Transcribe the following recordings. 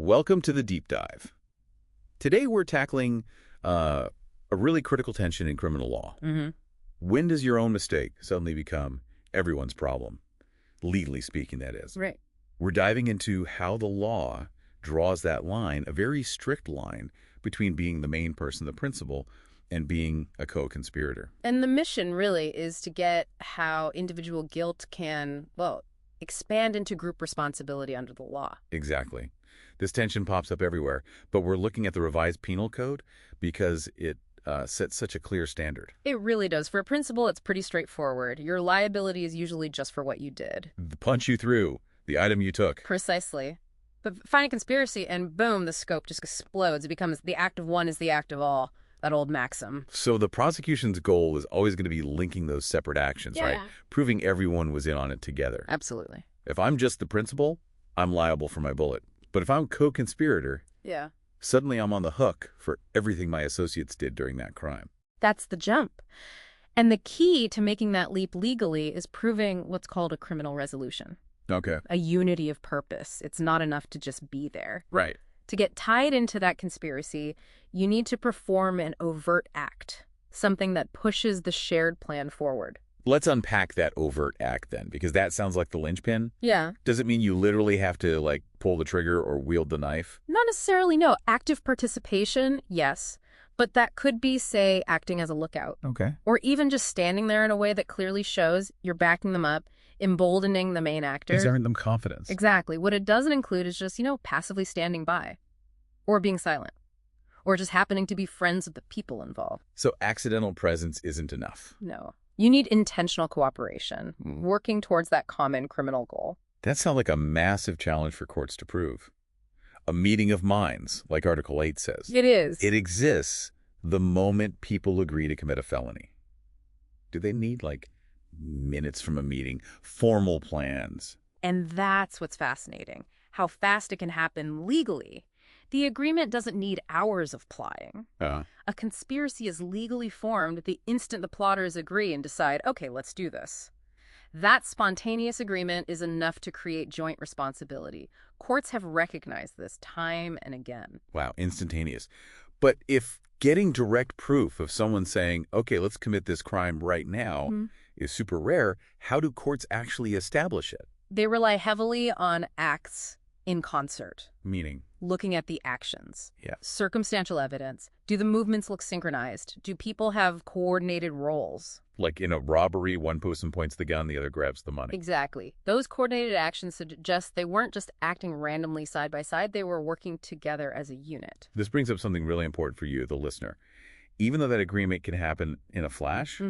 Welcome to the Deep Dive. Today we're tackling a really critical tension in criminal law. When does your own mistake suddenly become everyone's problem? Legally speaking, that is. Right. We're diving into how the law draws that line, a very strict line, between being the main person, the principal, and being a co-conspirator. And the mission really is to get how individual guilt can, well, expand into group responsibility under the law. Exactly. This tension pops up everywhere, but we're looking at the revised penal code because it sets such a clear standard. It really does. For a principal, it's pretty straightforward. Your liability is usually just for what you did. The punch you threw, the item you took. Precisely. But find a conspiracy and boom, the scope just explodes. It becomes the act of one is the act of all. That old maxim. So the prosecution's goal is always going to be linking those separate actions, right? Proving everyone was in on it together. Absolutely. If I'm just the principal, I'm liable for my bullet. But if I'm co-conspirator, suddenly I'm on the hook for everything my associates did during that crime. That's the jump. And the key to making that leap legally is proving what's called a criminal resolution. Okay. A unity of purpose. It's not enough to just be there. Right. To get tied into that conspiracy, you need to perform an overt act, something that pushes the shared plan forward. Let's unpack that overt act then, because that sounds like the linchpin. Yeah. Does it mean you literally have to, pull the trigger or wield the knife? Not necessarily, no. Active participation, yes. But that could be, say, acting as a lookout. Okay. Or even just standing there in a way that clearly shows you're backing them up, emboldening the main actor. Exerting them confidence. Exactly. What it doesn't include is just, passively standing by. Or being silent. Or just happening to be friends with the people involved. So accidental presence isn't enough. No. You need intentional cooperation, working towards that common criminal goal. That sounds like a massive challenge for courts to prove. A meeting of minds, like Article 8 says. It is. It exists the moment people agree to commit a felony. Do they need, minutes from a meeting, formal plans? And that's what's fascinating, how fast it can happen legally. The agreement doesn't need hours of plotting. A conspiracy is legally formed the instant the plotters agree and decide, okay, let's do this. That spontaneous agreement is enough to create joint responsibility. Courts have recognized this time and again. Wow, instantaneous. But if getting direct proof of someone saying, okay, let's commit this crime right now is super rare, how do courts actually establish it? They rely heavily on acts in concert. Meaning? Looking at the actions. Yeah. Circumstantial evidence. Do the movements look synchronized? Do people have coordinated roles? Like in a robbery, one person points the gun, the other grabs the money. Exactly. Those coordinated actions suggest they weren't just acting randomly side by side, they were working together as a unit. This brings up something really important for you, the listener. Even though that agreement can happen in a flash,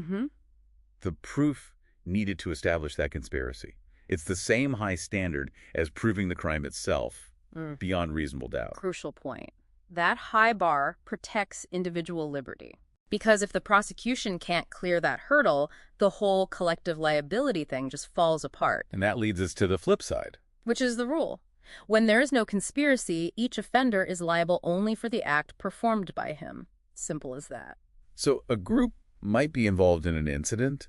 the proof needed to establish that conspiracy. It's the same high standard as proving the crime itself beyond reasonable doubt. Crucial point. That high bar protects individual liberty. Because if the prosecution can't clear that hurdle, the whole collective liability thing just falls apart. And that leads us to the flip side. Which is the rule. When there is no conspiracy, each offender is liable only for the act performed by him. Simple as that. So a group might be involved in an incident,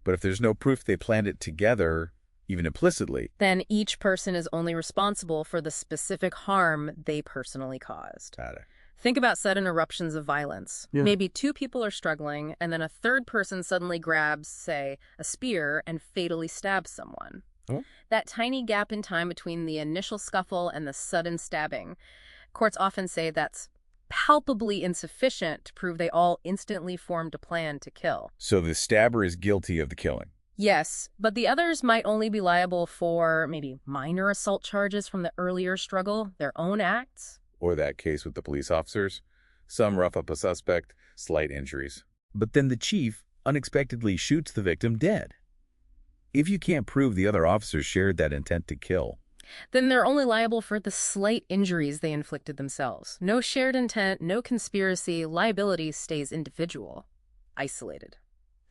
but if there's no proof they planned it together, even implicitly, then each person is only responsible for the specific harm they personally caused. Got it. Think about sudden eruptions of violence. Yeah. Maybe two people are struggling, and then a third person suddenly grabs, say, a spear and fatally stabs someone. Oh. That tiny gap in time between the initial scuffle and the sudden stabbing, courts often say that's palpably insufficient to prove they all instantly formed a plan to kill. So the stabber is guilty of the killing. Yes, but the others might only be liable for maybe minor assault charges from the earlier struggle, their own acts. Or that case with the police officers. Some rough up a suspect, slight injuries. But then the chief unexpectedly shoots the victim dead. If you can't prove the other officers shared that intent to kill, then they're only liable for the slight injuries they inflicted themselves. No shared intent, no conspiracy, liability stays individual, isolated.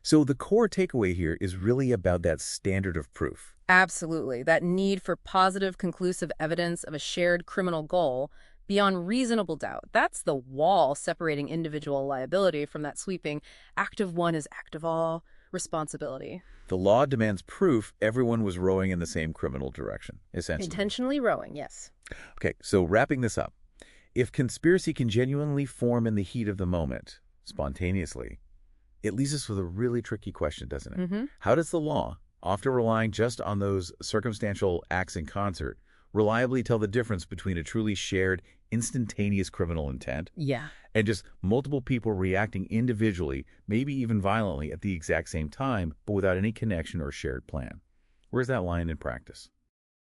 So the core takeaway here is really about that standard of proof. Absolutely. That need for positive, conclusive evidence of a shared criminal goal beyond reasonable doubt. That's the wall separating individual liability from that sweeping act of one is act of all, responsibility. The law demands proof everyone was rowing in the same criminal direction, essentially. Intentionally rowing, yes. Okay, so wrapping this up. If conspiracy can genuinely form in the heat of the moment, spontaneously, it leaves us with a really tricky question, doesn't it? How does the law, often relying just on those circumstantial acts in concert, reliably tell the difference between a truly shared, instantaneous criminal intent and just multiple people reacting individually, maybe even violently at the exact same time, but without any connection or shared plan? Where's that line in practice?